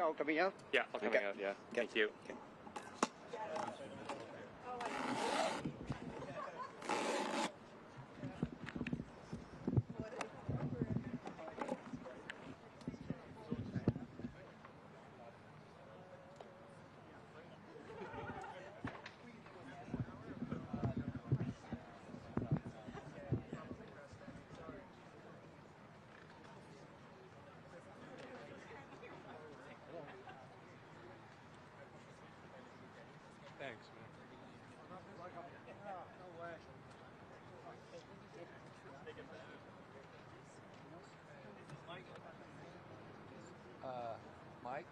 all coming out? Yeah, all coming out, yeah. Okay. Thank you. Okay. Thanks, man. Mike?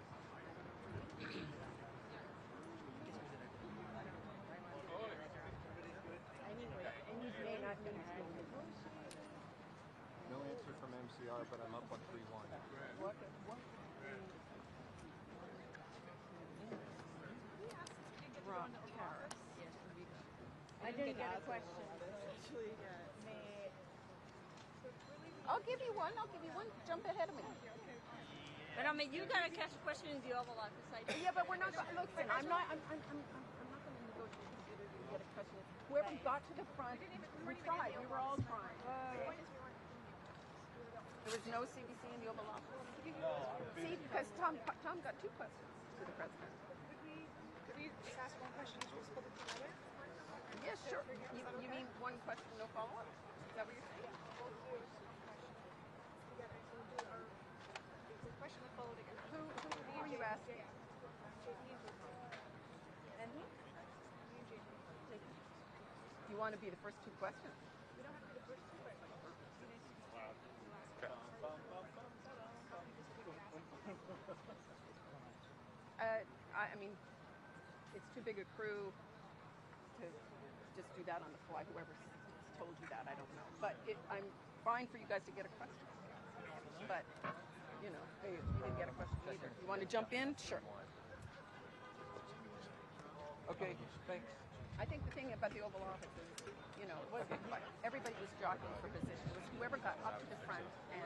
No answer from MCR, but I'm up on 3-1. Tariffs. I didn't get a question. I'll give you one. Jump ahead of me. But I mean, you gotta catch the question in the Oval Office. Yeah, but we're not going to look. I'm not going to negotiate to get a question. Whoever got to the front, we tried. We were all trying. There was no CBC in the Oval Office. See, because Tom got 2 questions to the president. Could we just ask one question each? We'll split it together? Yes, sure. You mean one question, no follow-up? Is that what you're saying? We'll do one question together. So we'll do our question will follow together. Who are you asking? JP and who? Me and JP. You want to be the first 2 questions? We don't have to be the first 2 questions. I mean, it's too big a crew to just do that on the fly. Whoever's told you that, I don't know. But I'm fine for you guys to get a question. But, you know, they didn't get a question either. You want to jump in? Sure. Okay, thanks. I think the thing about the Oval Office is, you know, it wasn't like everybody was jockeying for position. It was whoever got up to the front and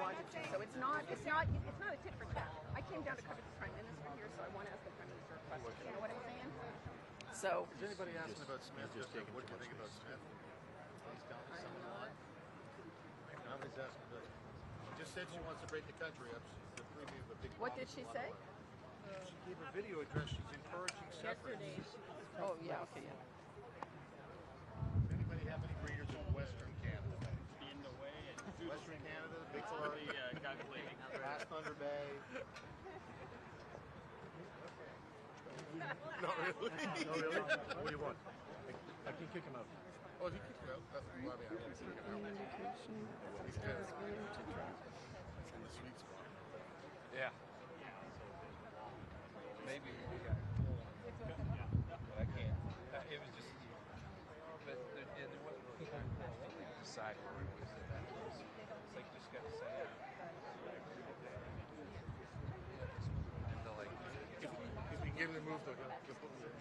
wanted to. So it's not a tit for tat. I came down to cover the Prime Minister here, so I want to ask the Prime Minister a question. You know what I'm saying? So. Is anybody asking about Smith? What do you think about Smith? He's down to someone a lot. Nobody's asking about. She just said she wants to break the country up. She's the preview of a big. What did she say? She gave a video address. She's encouraging separate. Oh yeah, okay, yeah. Does anybody have any readers in Western Canada? In the way and Western Canada, Big Florida, calculating. Past Thunder Bay. Not really. No, really? What do you want? I can kick him out. Oh, he kicked him out. That's why I mean, I won't kick him out. He's good. It's in the sweet spot. Yeah. Maybe we got but I can't. It was just, but there wasn't really time to decide where it was. It's like just got to say it. And they're like, If we can get him to move, they'll put him in.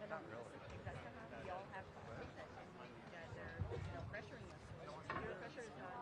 not really. We all have to do that, and they're pressuring us. Peer pressure is not.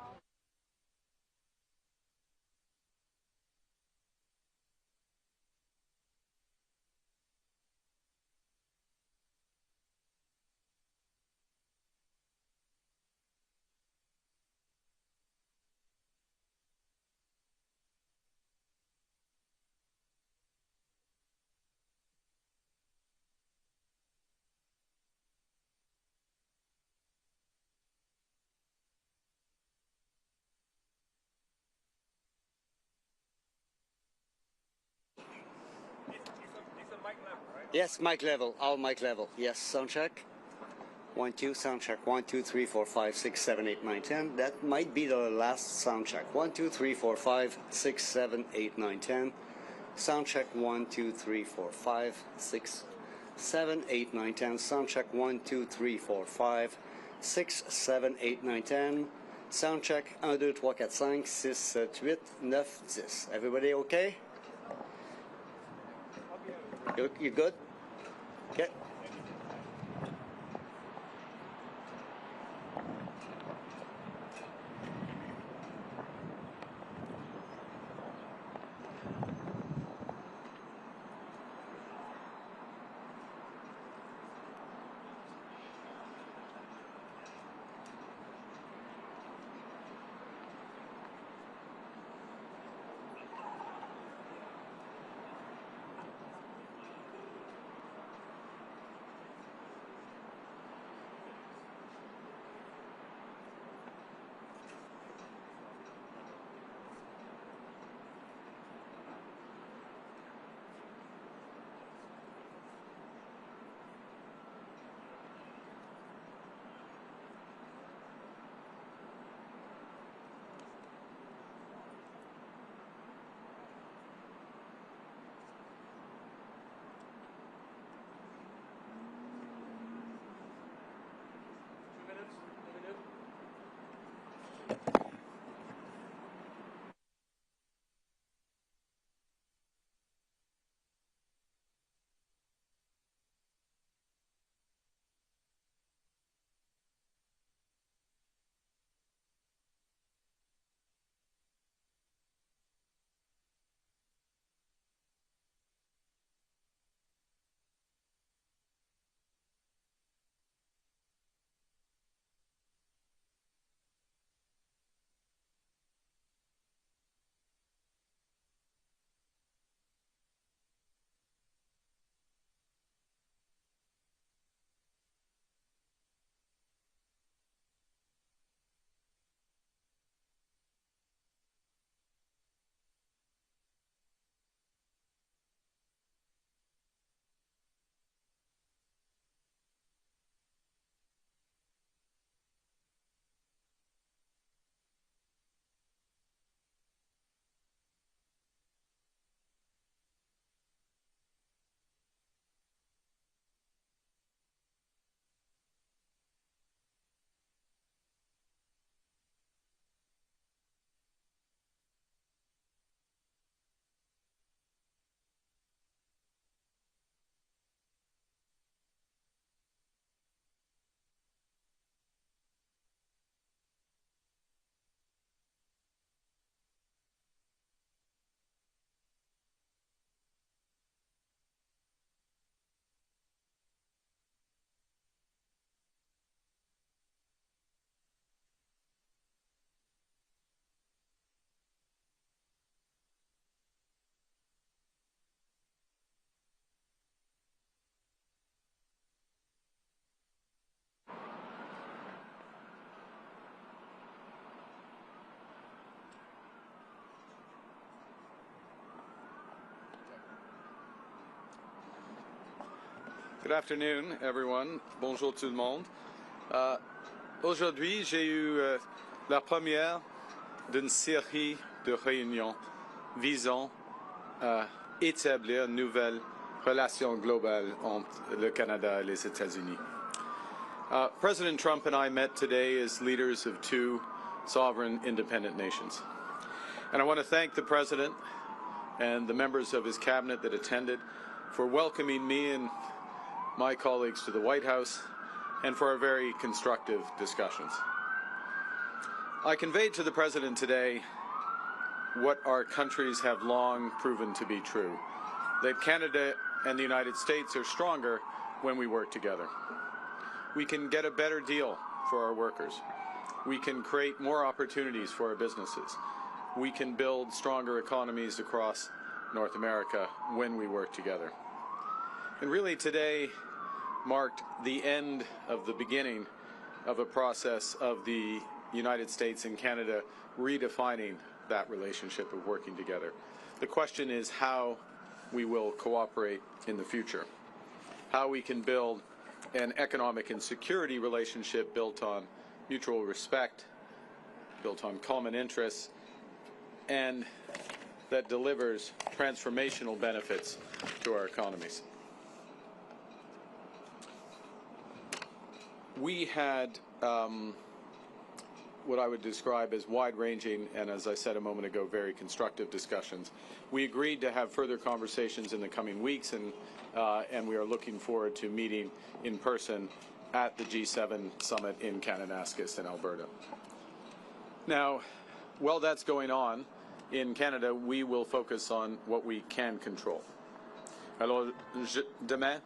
Yes, mic level, all mic level. Yes, sound check. 1, 2, sound check. 1, 2, 3, 4, 5, 6, 7, 8, 9, 10. That might be the last sound check. 1, 2, 3, 4, 5, 6, 7, 8, 9, 10. Sound check. 1, 2, 3, 4, 5, 6, 7, 8, 9, 10. Sound check. 1, 2, 3, 4, 5, 6, 7, 8, 9, 10. Sound check. 1, 2, 3, 4, 5, 6, 7, 8, 9, 10. Everybody okay? You good? Okay. Good afternoon, everyone. Bonjour tout le monde. Aujourd'hui, j'ai eu la première d'une série de réunions visant à établir une nouvelle relation globale entre le Canada et les États-Unis. President Trump and I met today as leaders of two sovereign independent nations. And I want to thank the President and the members of his cabinet that attended for welcoming me and my colleagues to the White House and for our very constructive discussions. I conveyed to the President today what our countries have long proven to be true, that Canada and the United States are stronger when we work together. We can get a better deal for our workers. We can create more opportunities for our businesses. We can build stronger economies across North America when we work together. And really today marked the end of the beginning of a process of the United States and Canada redefining that relationship of working together. The question is how we will cooperate in the future, how we can build an economic and security relationship built on mutual respect, built on common interests, and that delivers transformational benefits to our economies. We had what I would describe as wide-ranging and, as I said a moment ago, very constructive discussions. We agreed to have further conversations in the coming weeks, and we are looking forward to meeting in person at the G7 summit in Kananaskis in Alberta. Now, while that's going on, in Canada, we will focus on what we can control. Alors, demain,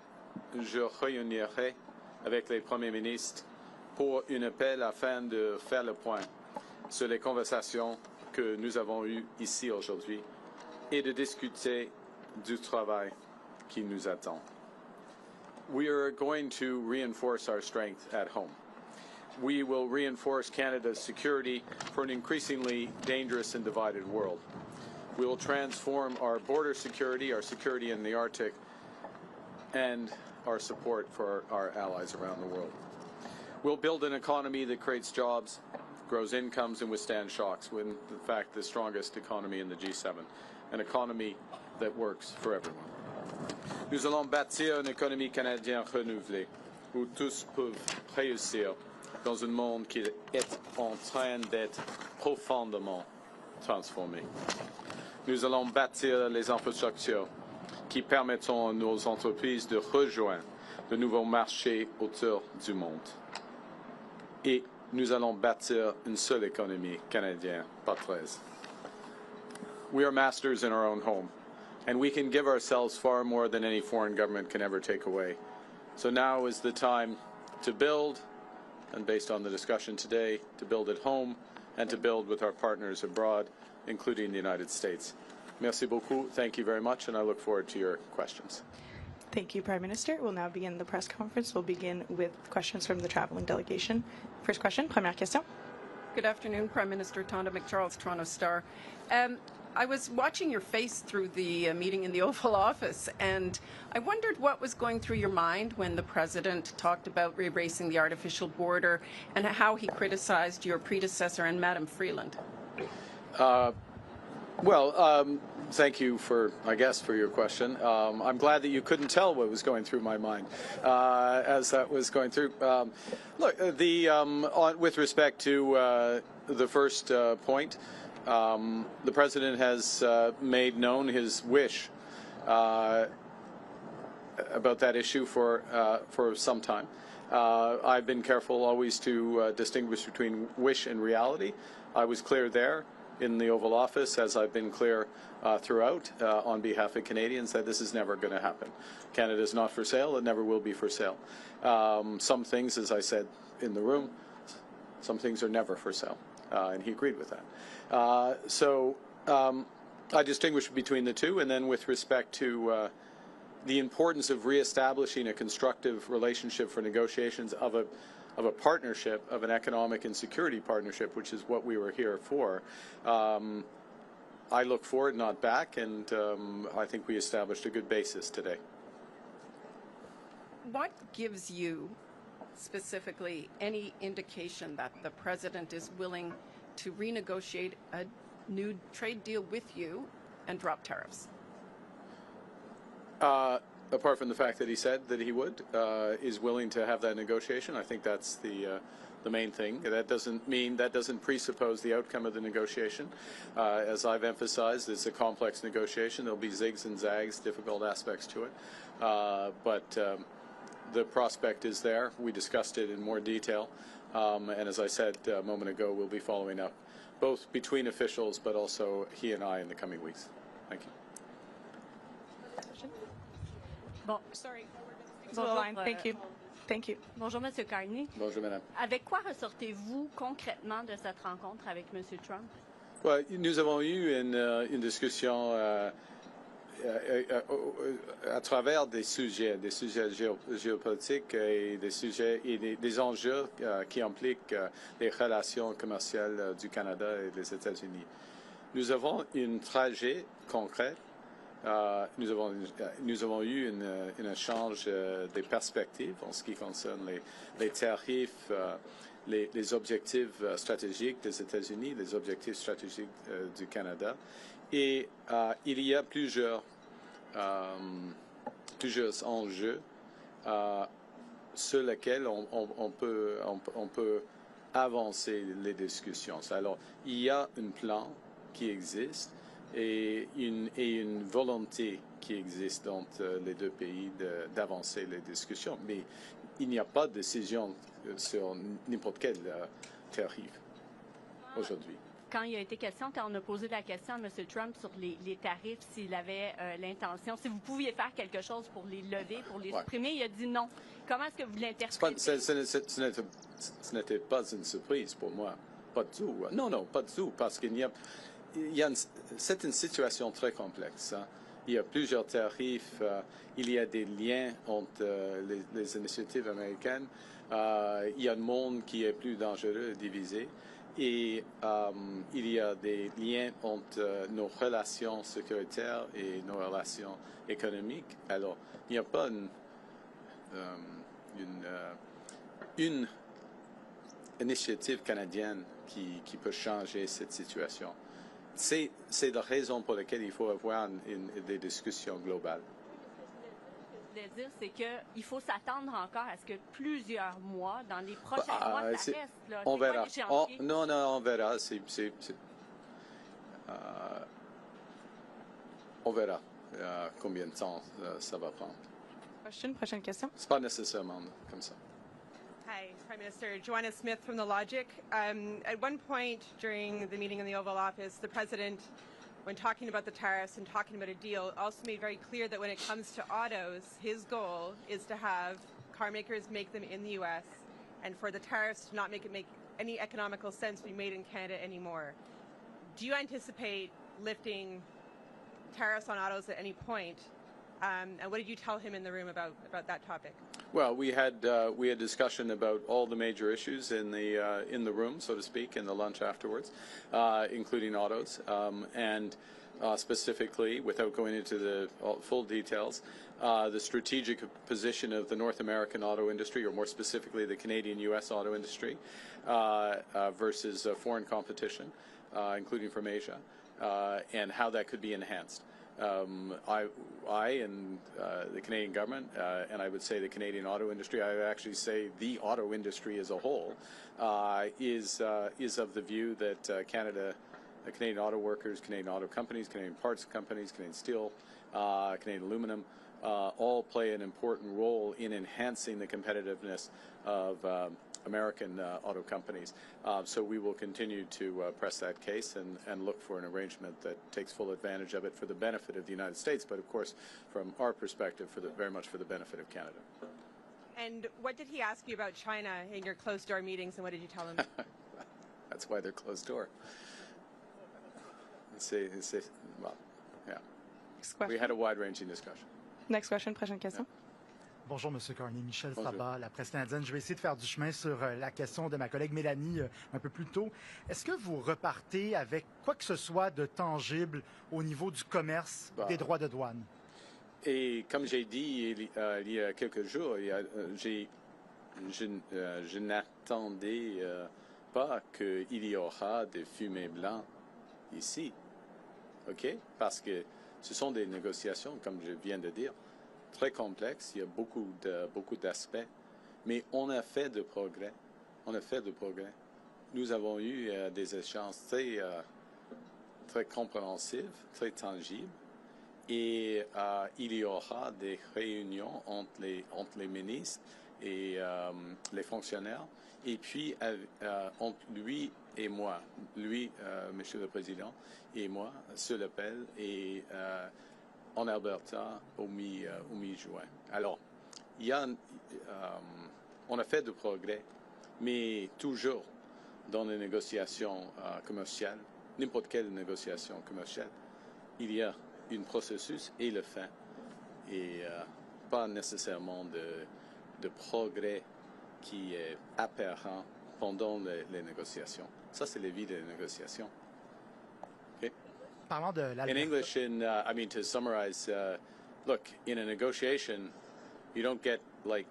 je réunirai avec les premiers ministres pour un appel afin de faire le point sur les conversations que nous avons eues ici aujourd'hui et de discuter du travail qui nous attend. We are going to reinforce our strength at home. We will reinforce Canada's security for an increasingly dangerous and divided world. We will transform our border security, our security in the Arctic, and our support for our allies around the world. We'll build an economy that creates jobs, grows incomes, and withstands shocks, when, in fact, the strongest economy in the G7, an economy that works for everyone. Nous allons bâtir une économie canadienne renouvelée, où tous peuvent réussir dans un monde qui est en train d'être profondément transformé. Nous allons bâtir les infrastructures qui permettront à nos entreprises de rejoindre de nouveaux marchés autour du monde. Et nous allons bâtir une seule économie canadienne, pas 13. We are masters in our own home, and we can give ourselves far more than any foreign government can ever take away. So now is the time to build, and based on the discussion today, to build at home and to build with our partners abroad, including the United States. Merci beaucoup. Thank you very much, and I look forward to your questions. Thank you, Prime Minister. We'll now begin the press conference. We'll begin with questions from the traveling delegation. First question, première question. Good afternoon, Prime Minister Tonda McCharles, Toronto Star. I was watching your face through the meeting in the Oval Office, and I wondered what was going through your mind when the President talked about erasing the artificial border and how he criticized your predecessor and Madam Freeland. Thank you for your question. I'm glad that you couldn't tell what was going through my mind as that was going through. With respect to the first point, the President has made known his wish about that issue for some time. I've been careful always to distinguish between wish and reality. I was clear there in the Oval Office, as I've been clear throughout on behalf of Canadians, that this is never going to happen. Canada is not for sale. It never will be for sale. Some things, as I said in the room, some things are never for sale, and he agreed with that. I distinguish between the two, and then with respect to the importance of reestablishing a constructive relationship for negotiations of a partnership, of an economic and security partnership, which is what we were here for. I look forward, not back, and I think we established a good basis today. what gives you specifically any indication that the president is willing to renegotiate a new trade deal with you and drop tariffs? Apart from the fact that he said that he would, is willing to have that negotiation, I think that's the main thing. That doesn't presuppose the outcome of the negotiation. As I've emphasized, it's a complex negotiation. There'll be zigs and zags, difficult aspects to it. But the prospect is there. We discussed it in more detail. And as I said a moment ago, we'll be following up both between officials, but also he and I in the coming weeks. Thank you. Bon. Sorry. Bonjour, Thank you. Thank you. Bonjour, M. Carney. Bonjour, madame. Avec quoi ressortez-vous concrètement de cette rencontre avec M. Trump? Ouais, nous avons eu une discussion à travers des sujets géopolitiques et des sujets et des enjeux qui impliquent les relations commerciales du Canada et des États-Unis. Nous avons une trajet concrète. Nous avons eu un échange des perspectives en ce qui concerne les tarifs, les objectifs stratégiques des États-Unis, les objectifs stratégiques du Canada. Et il y a plusieurs enjeux sur lesquels on peut avancer les discussions. Alors, il y a un plan qui existe et une volonté qui existe entre les deux pays d'avancer les discussions. Mais il n'y a pas de décision sur n'importe quel tarif aujourd'hui. Quand il a été question, quand on a posé la question à M. Trump sur les tarifs, s'il avait l'intention, si vous pouviez faire quelque chose pour les lever, pour les supprimer, il a dit non. Comment est-ce que vous l'interprétez? Ce n'était pas une surprise pour moi. Pas du tout. Non, pas du tout. Parce qu'il c'est une situation très complexe. Hein. Il y a plusieurs tarifs. Il y a des liens entre les initiatives américaines. Il y a un monde qui est plus dangereux et divisé. Et il y a des liens entre nos relations sécuritaires et nos relations économiques. Alors, il n'y a pas une initiative canadienne qui peut changer cette situation. C'est la raison pour laquelle il faut avoir des discussions globales. Ce que je voulais dire, c'est qu'il faut s'attendre encore à ce que plusieurs mois, dans les prochains mois, ça reste. Là. On verra. Non, on verra. On verra combien de temps ça va prendre. Prochaine question. C'est pas nécessairement comme ça. Hi, Prime Minister. Joanna Smith from The Logic. At one point during the meeting in the Oval Office, the President, when talking about the tariffs and talking about a deal, also made very clear that when it comes to autos, his goal is to have car makers make them in the U.S. and for the tariffs to not make any economical sense to be made in Canada anymore. Do you anticipate lifting tariffs on autos at any point? And what did you tell him in the room about that topic? Well, we had discussion about all the major issues in the room, so to speak, in the lunch afterwards, including autos, and specifically, without going into the full details, the strategic position of the North American auto industry, or more specifically, the Canadian-U.S. auto industry, versus foreign competition, including from Asia, and how that could be enhanced. I and the Canadian government, and I would say the Canadian auto industry, I would actually say the auto industry as a whole, is of the view that Canadian auto workers, Canadian auto companies, Canadian parts companies, Canadian steel, Canadian aluminum, all play an important role in enhancing the competitiveness of American auto companies. So we will continue to press that case and look for an arrangement that takes full advantage of it for the benefit of the United States, but of course, from our perspective, very much for the benefit of Canada. And what did he ask you about China in your closed-door meetings, and what did you tell him? That's why they're closed door. Well, yeah. We had a wide-ranging discussion. Next question, prochaine question. Yeah. Bonjour, M. Carney. Michel Bonjour. Sabat, la presse canadienne. Je vais essayer de faire du chemin sur la question de ma collègue Mélanie un peu plus tôt. Est-ce que vous repartez avec quoi que ce soit de tangible au niveau du commerce, des droits de douane? Et comme j'ai dit il y a quelques jours, je n'attendais pas qu'il y aura des fumées blancs ici. OK? Parce que ce sont des négociations, comme je viens de dire, très complexes. Il y a beaucoup d'aspects. Mais on a fait de progrès. On a fait de progrès. Nous avons eu des échanges très compréhensifs, très tangibles. Et il y aura des réunions entre les ministres et les fonctionnaires. Et puis, entre lui et moi, Monsieur le Président, et moi, sur l'appel, et en Alberta au mi-juin. Alors, on a fait de progrès, mais toujours dans les négociations commerciales, n'importe quelle négociation commerciale, il y a un processus et le fin, et pas nécessairement de progrès qui est apparent pendant les négociations. Ça, c'est la vie des négociations. Okay? Parlant de In English, I mean, to summarize, look, in a negotiation, you don't get like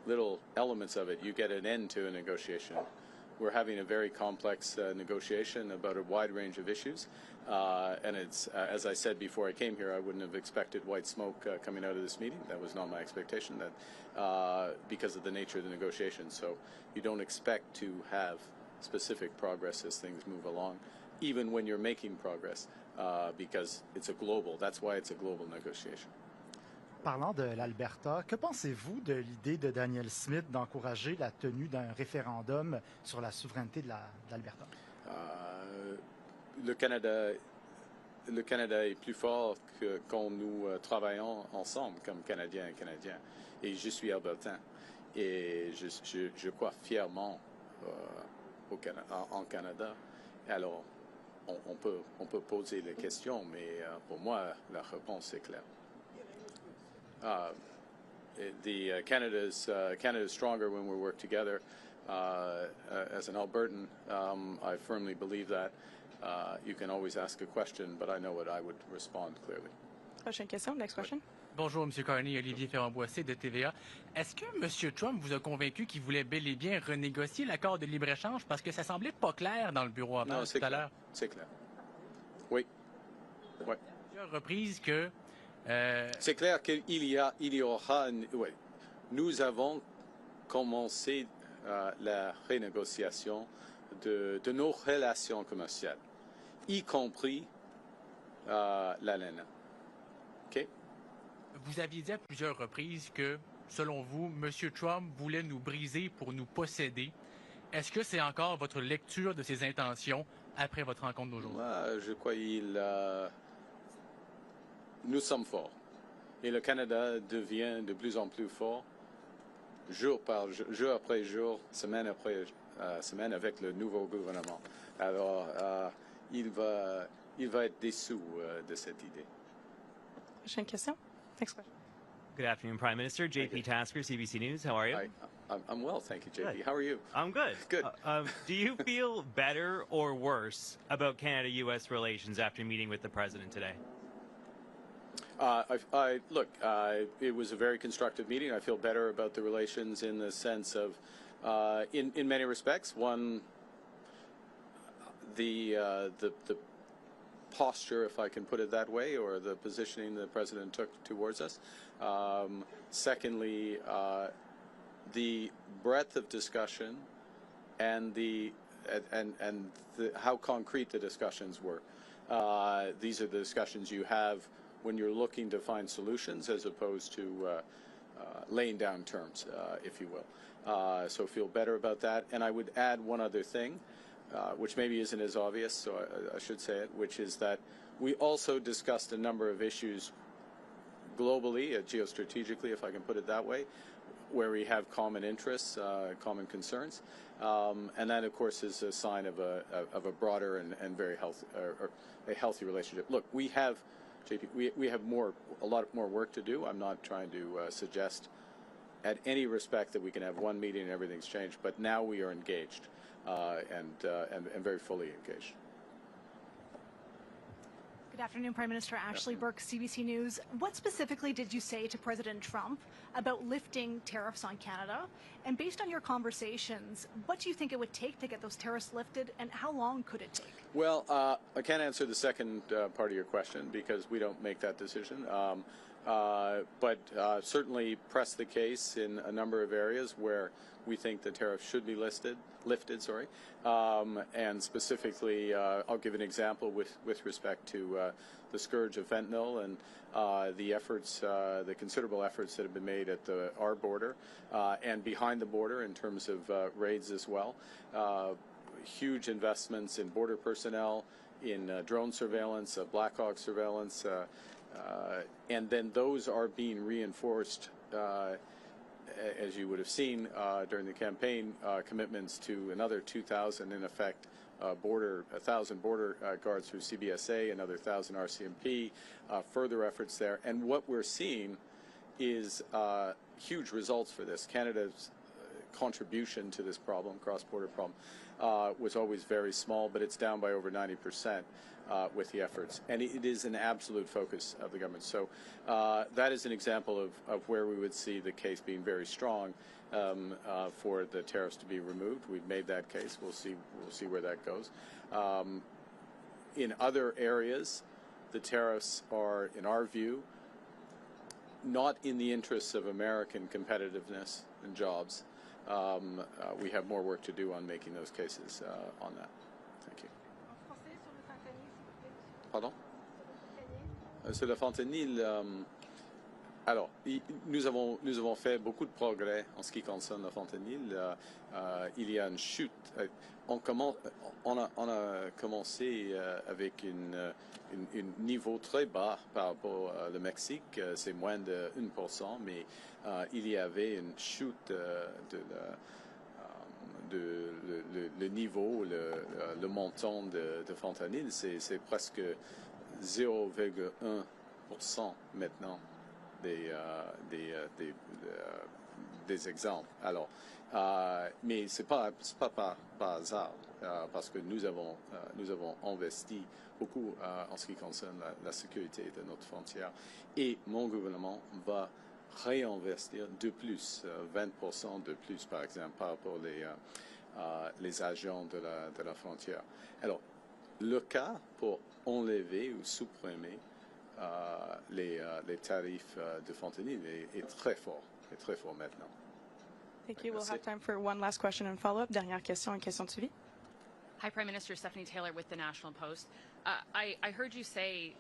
little elements of it. You get an end to a negotiation. We're having a very complex negotiation about a wide range of issues. And it's, as I said before I came here, I wouldn't have expected white smoke coming out of this meeting. That was not my expectation, because of the nature of the negotiation. So you don't expect to have specific progress as things move along, even when you're making progress, because it's that's why it's a global negotiation. Parlant de l'Alberta, que pensez-vous de l'idée de Daniel Smith d'encourager la tenue d'un référendum sur la souveraineté de l'Alberta? Le Canada est plus fort que quand nous travaillons ensemble comme Canadiens et Canadiens. Et je suis albertain. Et je crois fièrement en Canada. Alors, on peut poser les questions, mais pour moi, la réponse est claire. Canada's stronger when we work together. As an Albertan, I firmly believe that. You can always ask a question, but I know what I would respond clearly. Prochaine question, next question. Bonjour, M. Carney, Olivier Ferrand-Boissé de TVA. Est-ce que M. Trump vous a convaincu qu'il voulait bel et bien renégocier l'accord de libre-échange parce que ça semblait pas clair dans le bureau avant tout à l'heure? C'est clair. Oui. Ouais. Plusieurs reprises que... C'est clair qu'il y aura... Oui. Nous avons commencé la renégociation de nos relations commerciales, y compris la laine. OK? Vous aviez dit à plusieurs reprises que, selon vous, M. Trump voulait nous briser pour nous posséder. Est-ce que c'est encore votre lecture de ses intentions après votre rencontre d'aujourd'hui? Je crois nous sommes forts. Et le Canada devient de plus en plus fort, jour après jour, semaine après semaine, avec le nouveau gouvernement. Alors, il va être déçu de cette idée. Prochaine question. Next question. Good afternoon, Prime Minister. JP Tasker, CBC News. How are you? I'm well, thank you, JP. Good. How are you? I'm good. Good. Do you feel better or worse about Canada-U.S. relations after meeting with the President today? Look, it was a very constructive meeting. I feel better about the relations in the sense of, in many respects, one, the posture, if I can put it that way, or the positioning the President took towards us. Secondly, the breadth of discussion and how concrete the discussions were. These are the discussions you have when you're looking to find solutions as opposed to laying down terms, if you will. So feel better about that. And I would add one other thing, which maybe isn't as obvious, so I should say it, which is that we also discussed a number of issues globally, geostrategically, if I can put it that way, where we have common interests, common concerns. And that, of course, is a sign of a broader and very healthy, or a healthy relationship. Look, we have, JP, we have a lot more work to do. I'm not trying to suggest at any respect that we can have one meeting and everything's changed, but now we are engaged and very fully engaged. Good afternoon, Prime Minister. Ashley Burke, CBC News. What specifically did you say to President Trump about lifting tariffs on Canada? And based on your conversations, what do you think it would take to get those tariffs lifted, and how long could it take? Well, I can't answer the second part of your question because we don't make that decision. But certainly press the case in a number of areas where we think the tariff should be lifted. And specifically, I'll give an example with respect to the scourge of fentanyl and the efforts, the considerable efforts that have been made at our border and behind the border in terms of raids as well. Huge investments in border personnel, in drone surveillance, Black Hawk surveillance, and then those are being reinforced, as you would have seen during the campaign, commitments to another 2,000, in effect, 1,000 border guards through CBSA, another 1,000 RCMP, further efforts there. And what we're seeing is huge results for this. Canada's contribution to this problem, cross-border problem, was always very small, but it's down by over 90%. With the efforts, and it is an absolute focus of the government. So that is an example of where we would see the case being very strong for the tariffs to be removed. We've made that case. We'll see where that goes. In other areas, the tariffs are, in our view, not in the interests of American competitiveness and jobs. We have more work to do on making those cases on that. Thank you. Pardon? Sur le fentanyl, alors, nous avons fait beaucoup de progrès en ce qui concerne le fentanyl. Il y a une chute. On a commencé avec un niveau très bas par rapport au Mexique. C'est moins de 1%, mais il y avait une chute le niveau, le montant de fentanyl, c'est presque 0,1% maintenant des exemples. Alors, mais c'est pas par hasard, parce que nous avons investi beaucoup en ce qui concerne la sécurité de notre frontière, et mon gouvernement va réinvestir de plus, 20% de plus, par exemple, par rapport les agents de la frontière. Alors, le cas pour enlever ou supprimer les tarifs de fentanyl est très fort maintenant. Thank you. We'll have time for one last question and follow-up. Dernière question, une question de suivi. Hi, Prime Minister. Stephanie Taylor with the National Post. I heard you say,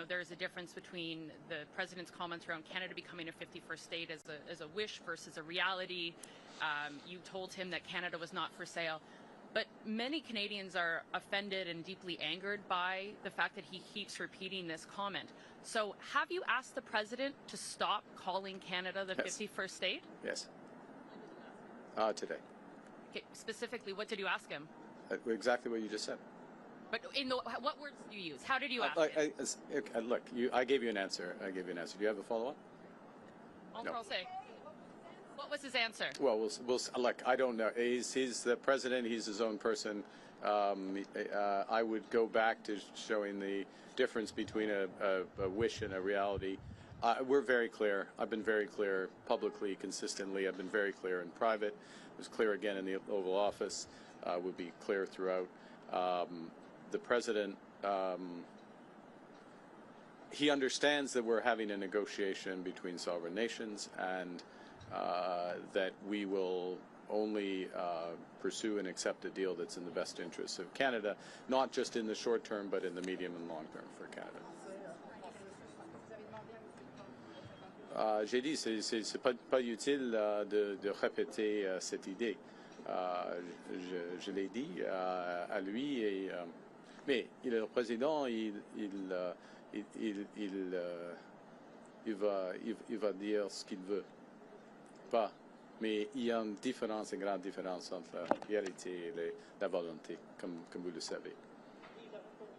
there's a difference between the President's comments around Canada becoming a 51st state as a wish versus a reality. You told him that Canada was not for sale. But many Canadians are offended and deeply angered by the fact that he keeps repeating this comment. So have you asked the President to stop calling Canada the 51st state? Yes. Today. Okay, specifically, what did you ask him? Exactly what you just said. But what words did you use? How did you ask him? Look, I gave you an answer. Do you have a follow-up? No. What was his answer? Well, we'll look. I don't know. He's the president. He's his own person. I would go back to showing the difference between a wish and a reality. We're very clear. I've been very clear publicly, consistently. I've been very clear in private. It was clear again in the Oval Office. Would be clear throughout. The president, he understands that we're having a negotiation between sovereign nations, and that we will only pursue and accept a deal that's in the best interests of Canada, not just in the short term, but in the medium and long term for Canada. J'ai dit, c'est pas utile de répéter cette idée. Je l'ai dit à lui, mais le président, il va dire ce qu'il veut. Pas, mais il y a une grande différence entre la réalité et la volonté, comme vous le savez.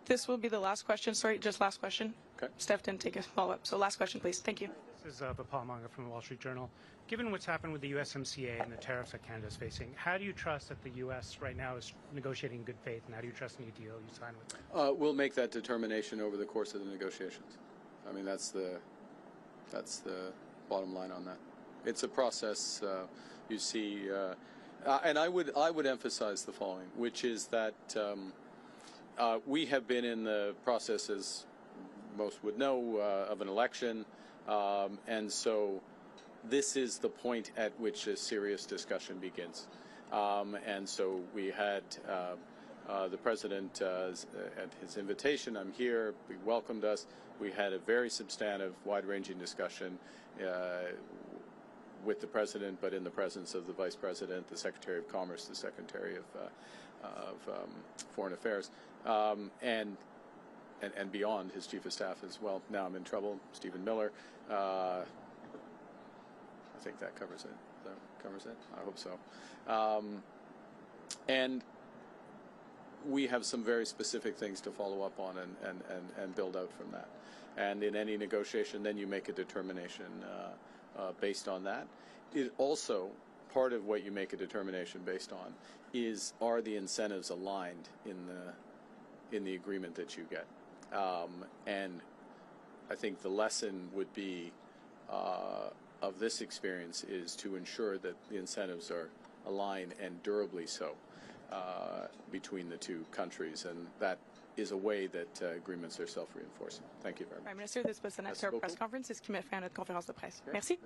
This will be the last question. Sorry, just last question. Okay. Steph didn't take a follow-up, so last question, please. Thank you. This is Paul Manga from the Wall Street Journal. Given what's happened with the USMCA and the tariffs that Canada is facing, how do you trust that the U.S. right now is negotiating in good faith, and how do you trust any deal you sign with them? We'll make that determination over the course of the negotiations. I mean, that's the bottom line on that. It's a process. You see, and I would emphasize the following, which is that we have been in the process, as most would know, of an election. And so this is the point at which a serious discussion begins. And so we had the President, at his invitation, I'm here, he welcomed us. We had a very substantive, wide-ranging discussion with the President, but in the presence of the Vice President, the Secretary of Commerce, the Secretary of Foreign Affairs, and beyond, his Chief of Staff as well. Now I'm in trouble, Stephen Miller. I think that covers it. That covers it? I hope so. And we have some very specific things to follow up on and build out from that. And in any negotiation, then you make a determination based on that. It also, part of what you make a determination based on is, are the incentives aligned in the agreement that you get? And I think the lesson would be of this experience is to ensure that the incentives are aligned and durably so between the two countries, and that is a way that agreements are self-reinforcing. Thank you very much. Prime Minister, this was the next press conference. C'est ce qui met fin à notre conférence de presse. Merci.